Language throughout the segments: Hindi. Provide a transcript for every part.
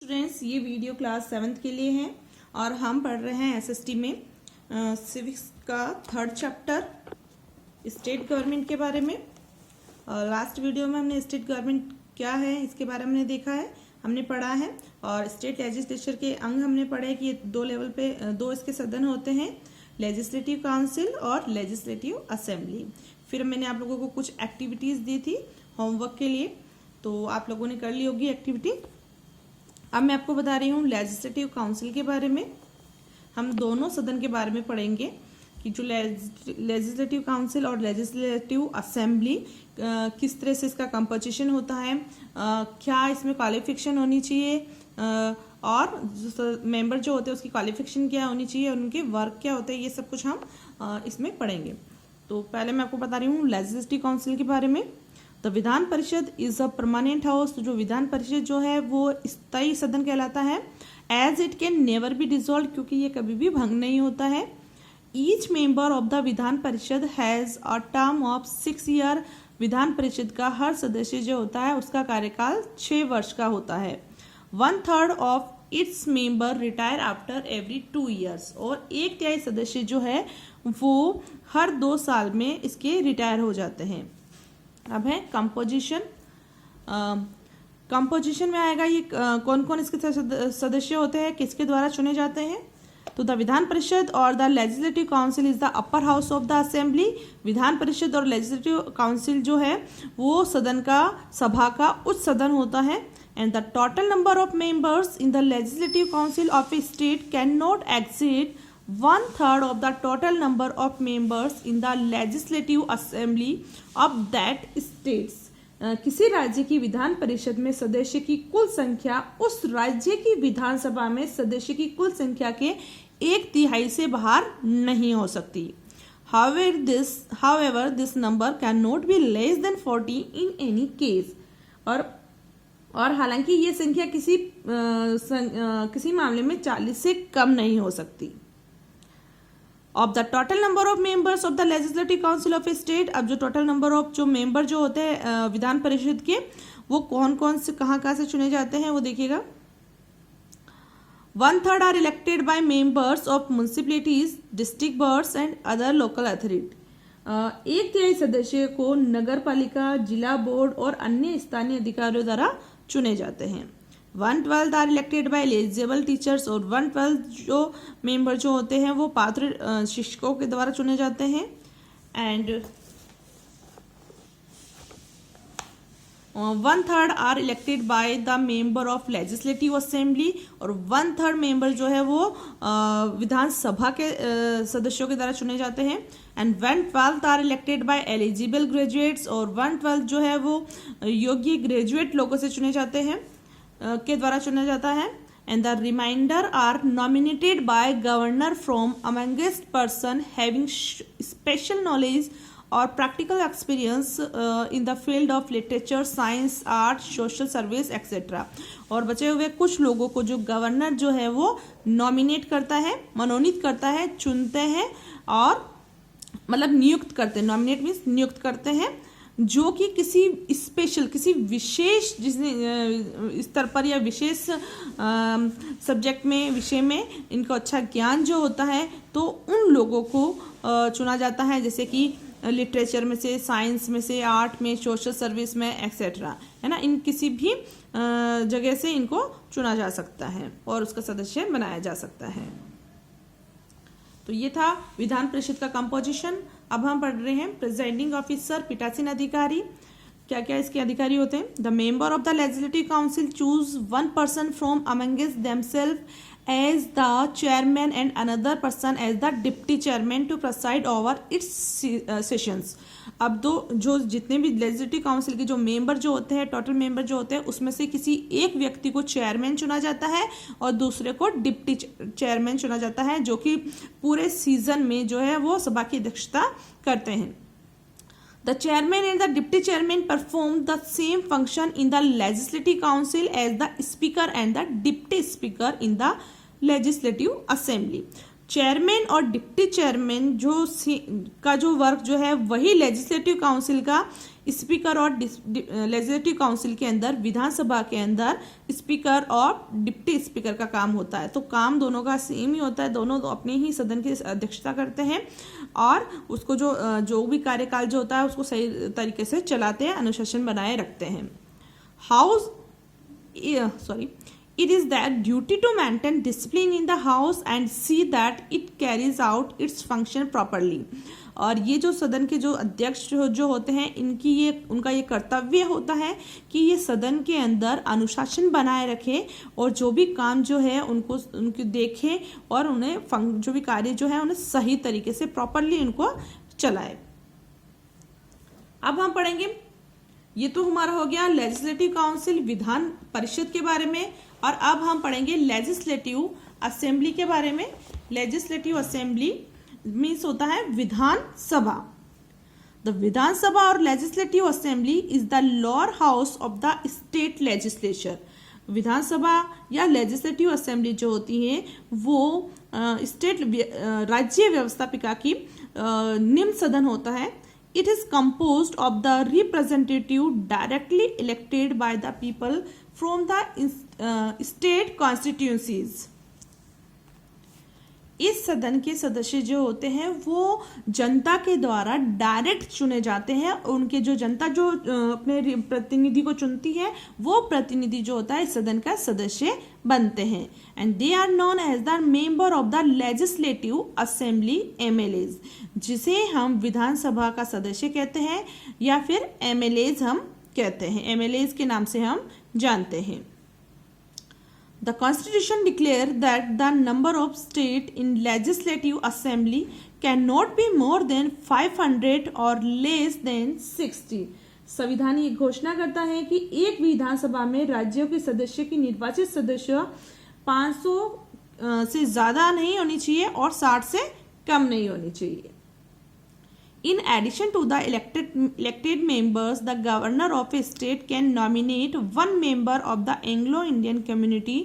स्टूडेंट्स, ये वीडियो क्लास 7th के लिए है और हम पढ़ रहे हैं एसएसटी में सिविक्स का 3rd चैप्टर स्टेट गवर्नमेंट के बारे में। लास्ट वीडियो में हमने स्टेट गवर्नमेंट क्या है इसके बारे में देखा है, हमने पढ़ा है। और स्टेट लेजिस्लेचर के अंग हमने पढ़े कि ये 2 लेवल पे 2 इसके सदन होते हैं, लेजिस्लेटिव काउंसिल और लेजिस्लेटिव असेंबली। फिर मैंने आप लोगों को कुछ एक्टिविटीज़ दी थी होमवर्क के लिए, तो आप लोगों ने कर ली होगी एक्टिविटी। अब मैं आपको बता रही हूँ लेजिस्लेटिव काउंसिल के बारे में। हम दोनों सदन के बारे में पढ़ेंगे कि जो लेजिस्लेटिव काउंसिल और लेजिस्लेटिव असेंबली किस तरह से इसका कंपोजिशन होता है, क्या इसमें क्वालिफिकेशन होनी चाहिए और जो मेंबर जो होते हैं उसकी क्वालिफिकेशन क्या होनी चाहिए और उनके वर्क क्या होते हैं, ये सब कुछ हम इसमें पढ़ेंगे। तो पहले मैं आपको बता रही हूँ लेजिस्लेटिव काउंसिल के बारे में। तो Vidhan Parishad is a permanent house. तो जो विधान परिषद जो है वो स्थायी सदन कहलाता है। As it can never be dissolve, क्योंकि ये कभी भी भंग नहीं होता है। Each member of the Vidhan Parishad has a term of 6 year. Vidhan Parishad का हर सदस्य जो होता है उसका कार्यकाल 6 वर्ष का होता है। 1/3 of its member retire after every 2 years. और 1/3 सदस्य जो है वो हर 2 साल में इसके रिटायर हो जाते हैं। अब है कंपोजिशन। कंपोजिशन में आएगा ये कौन कौन इसके सदस्य होते हैं, किसके द्वारा चुने जाते हैं। तो द विधान परिषद और the legislative council is the upper house of the assembly. Vidhan Parishad और लेजिस्लेटिव काउंसिल जो है वो सदन का सभा का उच्च सदन होता है। And the total number of members in the legislative council of A state can not exceed 1/3 of the total number of members in the legislative assembly of that states। किसी राज्य की विधान परिषद में सदस्य की कुल संख्या उस राज्य की विधानसभा में सदस्य की कुल संख्या के 1/3 से बाहर नहीं हो सकती। However, this number cannot be less than 40 in any case। और हालांकि ये संख्या किसी मामले में 40 से कम नहीं हो सकती। Of the total number of members of the legislative council of A state. अब जो टोटल नंबर ऑफ जो मेंबर जो होते हैं विधान परिषद के, वो कौन कौन से कहाँ से चुने जाते हैं वो देखिएगा। 1/3 are elected by members of municipalities, district boards and other local authority. 1/3 सदस्य को नगर पालिका, जिला बोर्ड और अन्य स्थानीय अधिकारियों द्वारा चुने जाते हैं। 1/12 are elected by eligible teachers. और 1/12 जो मेंबर जो होते हैं वो पात्र शिक्षकों के द्वारा चुने जाते हैं। And 1/3 are elected by the member of legislative assembly. और 1/3 मेंबर जो है वो विधानसभा के सदस्यों के द्वारा चुने जाते हैं। And 1/12 are elected by eligible graduates. और 1/12 जो है वो योग्य ग्रेजुएट लोगों से चुने जाते हैं के द्वारा चुना जाता है। And the remainder are nominated by governor from amongst person having special knowledge और practical experience in the field of literature, science, art, social service etcetera. और बचे हुए कुछ लोगों को जो गवर्नर जो है वो नॉमिनेट करता है, मनोनीत करता है, चुनते हैं और मतलब नियुक्त करते हैं। नॉमिनेट मीन्स नियुक्त करते हैं, जो कि किसी स्पेशल किसी विशेष जिसने स्तर पर या विशेष सब्जेक्ट में विषय में इनको अच्छा ज्ञान जो होता है, तो उन लोगों को चुना जाता है, जैसे कि लिटरेचर में से, साइंस में से, आर्ट में, सोशल सर्विस में एक्सेट्रा, है ना। इन किसी भी जगह से इनको चुना जा सकता है और उसका सदस्य बनाया जा सकता है। तो ये था विधान परिषद का कंपोजिशन। अब हम पढ़ रहे हैं प्रेजाइडिंग ऑफिसर, पीठासीन अधिकारी। क्या क्या इसके अधिकारी होते हैं। The member of the legislative council choose 1 person from amongst themselves as the chairman and another person as the deputy chairman to preside over its sessions. अब जो जितने भी लेजिस्लेटिव काउंसिल के जो मेंबर जो होते हैं, टोटल मेंबर जो होते हैं, उसमें से किसी एक व्यक्ति को चेयरमैन चुना जाता है और दूसरे को डिप्टी चेयरमैन चुना जाता है, जो कि पूरे सीजन में जो है वो सभा की अध्यक्षता करते हैं। The chairman and the deputy chairman perform the same function in the legislative council as the speaker and the deputy speaker in the legislative assembly। Chairman और डिप्टी चेयरमैन जो का जो वर्क जो है वही लेजिस्लेटिव काउंसिल का स्पीकर और लेजिस्लेटिव काउंसिल के अंदर, विधानसभा के अंदर स्पीकर और डिप्टी स्पीकर का काम होता है। तो काम दोनों का सेम ही होता है, दोनों अपने ही सदन की अध्यक्षता करते हैं और उसको जो भी कार्यकाल जो होता है उसको सही तरीके से चलाते हैं, अनुशासन बनाए रखते हैं। It is their duty to maintain discipline in the house and see that it carries out its function properly. और ये जो सदन के जो अध्यक्ष जो होते हैं उनका ये कर्तव्य होता है कि ये सदन के अंदर अनुशासन बनाए रखे और जो भी काम जो है उनको देखे और उन्हें जो भी कार्य जो है उन्हें सही तरीके से प्रॉपरली उनको चलाए। अब हम पढ़ेंगे, ये तो हमारा हो गया लेजिस्लेटिव काउंसिल, विधान परिषद के बारे में, और अब हम पढ़ेंगे लेजिस्लेटिव असेंबली के बारे में। लेजिस्लेटिव असेंबली मीन्स होता है विधान सभा। द विधान सभा और legislative assembly is the lower house of the state legislature. Vidhan Sabha या लेजिस्लेटिव असेंबली जो होती है वो राज्य व्यवस्थापिका की निम्न सदन होता है। It is composed of the representative directly elected by the people from the state constituencies. इस सदन के सदस्य जो होते हैं वो जनता के द्वारा डायरेक्ट चुने जाते हैं। उनके जो जनता जो अपने प्रतिनिधि को चुनती है वो प्रतिनिधि जो होता है इस सदन का सदस्य बनते हैं। And they are known as the member of the legislative assembly MLAs, जिसे हम विधानसभा का सदस्य कहते हैं या फिर MLAs हम कहते हैं, MLAs के नाम से हम जानते हैं। The Constitution declares that the number of states in legislative assembly cannot be more than 500 or less than 60. संविधान ये घोषणा करता है कि एक विधानसभा में राज्यों के सदस्य की निर्वाचित सदस्य 500 से ज्यादा नहीं होनी चाहिए और 60 से कम नहीं होनी चाहिए। In addition to the elected members, the governor of a state can nominate one member of the Anglo-Indian community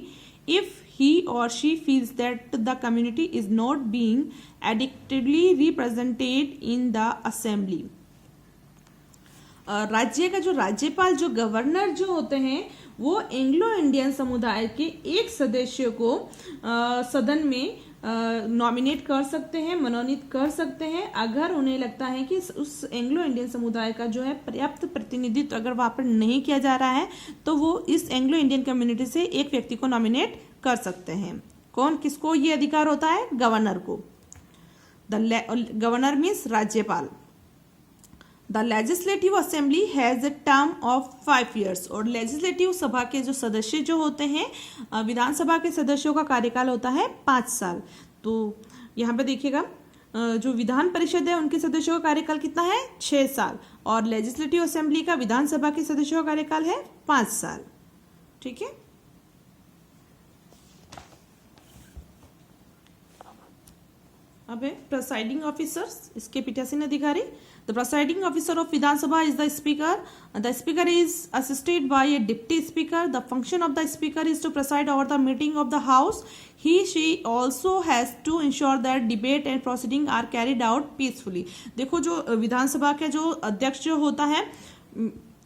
if he or she feels that the community is not being adequately represented in the assembly. राज्य का जो राज्यपाल जो गवर्नर जो होते हैं वो एंग्लो इंडियन समुदाय के एक सदस्य को सदन में नॉमिनेट कर सकते हैं, मनोनीत कर सकते हैं अगर उन्हें लगता है कि उस एंग्लो इंडियन समुदाय का जो है पर्याप्त प्रतिनिधित्व अगर वहाँ पर नहीं किया जा रहा है तो वो इस एंग्लो इंडियन कम्युनिटी से एक व्यक्ति को नॉमिनेट कर सकते हैं। किसको ये अधिकार होता है? गवर्नर को। गवर्नर मीन्स राज्यपाल। The legislative assembly has a term of 5 years। और लेजिस्लेटिव सभा के जो सदस्य जो होते हैं विधानसभा के सदस्यों का कार्यकाल होता है 5 साल। तो यहाँ पे देखिएगा जो विधान परिषद है उनके सदस्यों का कार्यकाल कितना है? 6 साल। और लेजिस्लेटिव असेंबली का विधानसभा के सदस्यों का कार्यकाल है 5 साल। ठीक है। अब है प्रेसाइडिंग ऑफिसर्स, इसके पीठासीन अधिकारी। The presiding officer of Vidhan Sabha is the speaker. The speaker is assisted by a deputy speaker. The function of the speaker is to preside over the meeting of the house. She also has to ensure that debate and proceeding are carried out peacefully. देखो जो विधानसभा के जो अध्यक्ष जो होता है,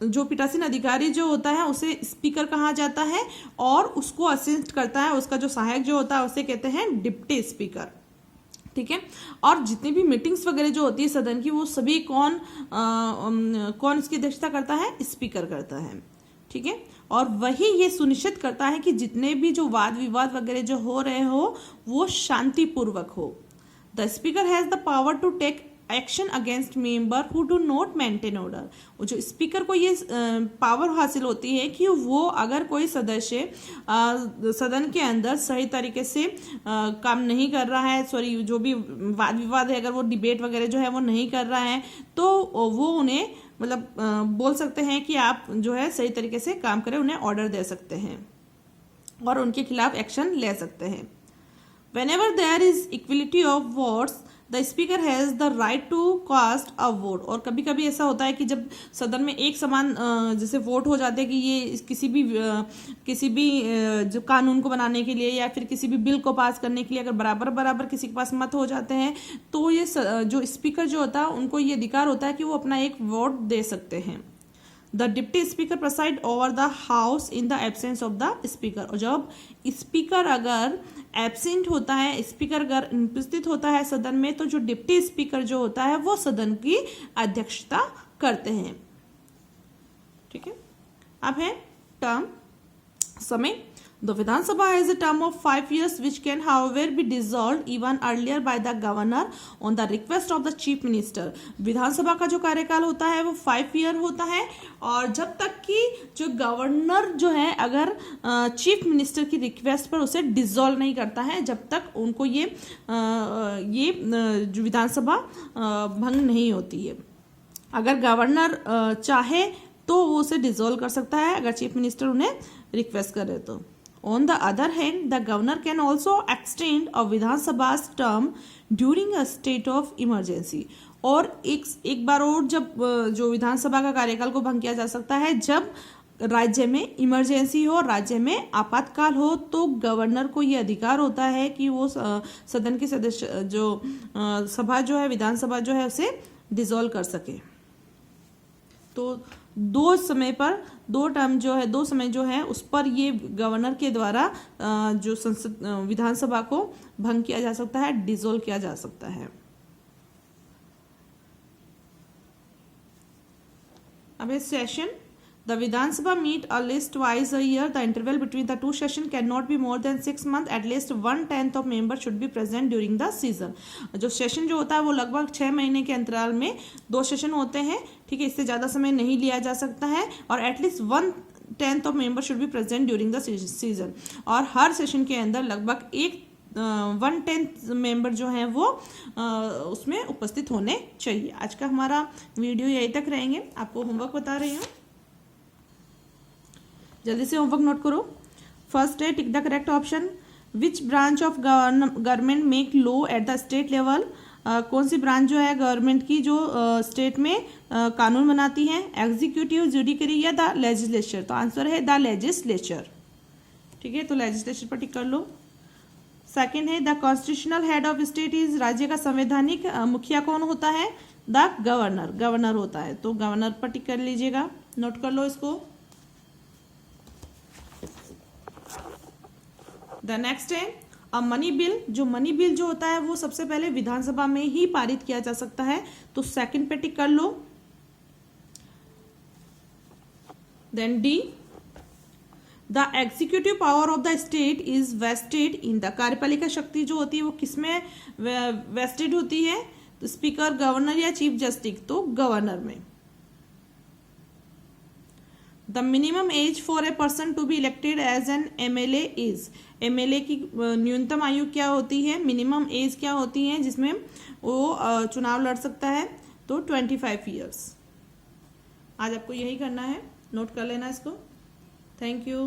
जो पीठासीन अधिकारी जो होता है उसे स्पीकर कहा जाता है और उसको असिस्ट करता है, उसका जो सहायक जो होता है उसे कहते हैं डिप्टी स्पीकर। ठीक है। और जितनी भी मीटिंग्स वगैरह जो होती है सदन की वो सभी कौन इसकी अध्यक्षता करता है? स्पीकर करता है। ठीक है। और वही ये सुनिश्चित करता है कि जितने भी जो वाद विवाद वगैरह जो हो रहे हो वो शांतिपूर्वक हो। The speaker has the power to take action against member who do not maintain order. जो स्पीकर को ये पावर हासिल होती है कि वो अगर कोई सदस्य सदन के अंदर सही तरीके से काम नहीं कर रहा है, जो भी वाद विवाद है अगर वो डिबेट वगैरह जो है वो नहीं कर रहा है तो वो उन्हें मतलब बोल सकते हैं कि आप जो है सही तरीके से काम करें, उन्हें ऑर्डर दे सकते हैं और उनके खिलाफ एक्शन ले सकते हैं। Whenever there is equality of votes, the speaker has the right to cast a vote. और कभी कभी ऐसा होता है कि जब सदन में एक समान जैसे वोट हो जाते हैं कि ये किसी भी जो कानून को बनाने के लिए या फिर किसी भी बिल को पास करने के लिए अगर बराबर बराबर किसी के पास मत हो जाते हैं तो ये जो स्पीकर जो होता है उनको ये अधिकार होता है कि वो अपना एक वोट दे सकते हैं। The deputy speaker preside over the house in the absence of the speaker. और जब स्पीकर अगर एब्सेंट होता है, स्पीकर अगर अनुपस्थित होता है सदन में, तो जो डिप्टी स्पीकर जो होता है वो सदन की अध्यक्षता करते हैं। ठीक है, अब है टर्म समय। The Vidhan Sabha has a term of 5 years which can however be dissolved even earlier by the governor on the request of the chief minister। विधानसभा का जो कार्यकाल होता है वो 5 ईयर होता है और जब तक कि जो गवर्नर जो है अगर चीफ मिनिस्टर की रिक्वेस्ट पर उसे डिसॉल्व नहीं करता है, जब तक उनको ये जो विधानसभा भंग नहीं होती है। अगर गवर्नर चाहे तो वो उसे डिसॉल्व कर सकता है अगर चीफ मिनिस्टर उन्हें रिक्वेस्ट करे तो। On the other hand, the governor can also extend a Vidhan Sabha's term during a state of emergency। और एक बार और जब जो विधानसभा का कार्यकाल को भंग किया जा सकता है जब राज्य में इमरजेंसी हो, राज्य में आपातकाल हो, तो गवर्नर को ये अधिकार होता है कि वो सदन के सदस्य जो सभा जो है विधानसभा जो है उसे डिसॉल्व कर सके। तो दो समय जो है उस पर ये गवर्नर के द्वारा जो संसद विधानसभा को भंग किया जा सकता है, डिसॉल्व किया जा सकता है। अब इस session The Vidhan Sabha meet at least twice a year. The interval between the two sessions cannot be more than 6 months. At least 1/10 of members should be present during the season। जो सेशन जो होता है वो लगभग 6 महीने के अंतराल में 2 सेशन होते हैं। ठीक है, इससे ज़्यादा समय नहीं लिया जा सकता है और at least 1/10 of member should be present during the season. और हर सेशन के अंदर लगभग 1/10 मेंबर जो हैं वो उसमें उपस्थित होने चाहिए। आज का हमारा वीडियो यहीं तक रहेंगे। आपको होमवर्क बता रही हूँ, जल्दी से होमवर्क नोट करो। फर्स्ट है tick the correct option. Which branch of government make law at the state level. कौन सी ब्रांच जो है गवर्नमेंट की जो स्टेट में कानून बनाती है, एग्जीक्यूटिव, जुडिशरी या द लेजिस्लेचर। तो आंसर है द लेजिस्लेचर। ठीक है, तो लेजिस्लेचर पर टिक कर लो। सेकंड है the constitutional head of state is. राज्य का संवैधानिक मुखिया कौन होता है? द गवर्नर, गवर्नर होता है। तो गवर्नर पर टिक कर लीजिएगा, नोट कर लो इसको। द नेक्स्ट है अ मनी बिल। जो मनी बिल जो होता है वो सबसे पहले विधानसभा में ही पारित किया जा सकता है, तो सेकंड पे टिक कर लो। Then D the executive power of the state is vested in the. कार्यपालिका शक्ति जो होती है वो किसमें वेस्टेड होती है? तो स्पीकर, गवर्नर या चीफ जस्टिस, तो गवर्नर में। The minimum age for a person to be elected as an MLA is. MLA की न्यूनतम आयु क्या होती है, मिनिमम एज क्या होती है जिसमें वो चुनाव लड़ सकता है? तो 25 ईयर्स। आज आपको यही करना है, नोट कर लेना इसको। Thank you.